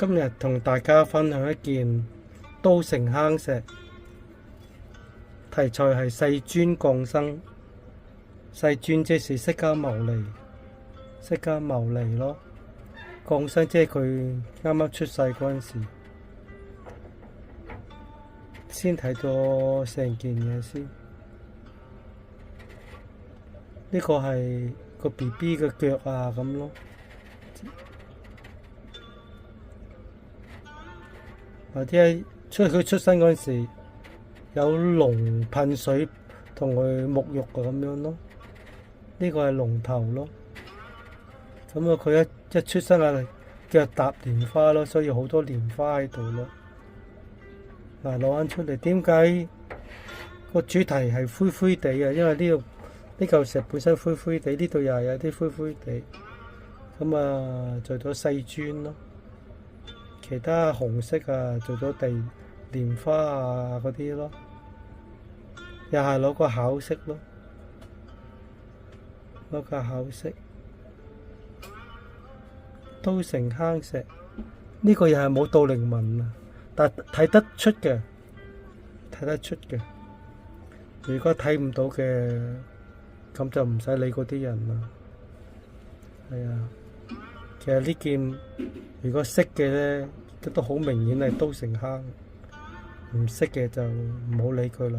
今日同大家分享一件都城坑石，題材係世尊降生。世尊即是釋迦牟尼，釋迦牟尼咯。降生即係佢啱啱出世嗰陣時，先睇咗成件嘢先。呢個係個 BB 嘅腳啊咁咯。或者係佢出生嗰陣時，有龍噴水同佢沐浴咁樣咯。呢個係龍頭咯。咁啊，佢一出生啊，腳踏蓮花咯，所以好多蓮花喺度咯。嗱，攞翻出嚟，點解個主題係灰灰地啊？因為呢嚿石本身灰灰地，呢度又係有啲灰灰地。咁啊，做咗世尊咯。其他紅色啊，做咗蓮花啊嗰啲咯，又係攞個巧色咯，攞個巧色，都城坑石，呢個又係冇倒靈紋啊，但睇得出嘅，睇得出嘅。如果睇唔到嘅，咁就唔使理嗰啲人啦。係啊，其實呢件如果識嘅咧，都好明顯係都城坑，唔識嘅就唔好理佢啦。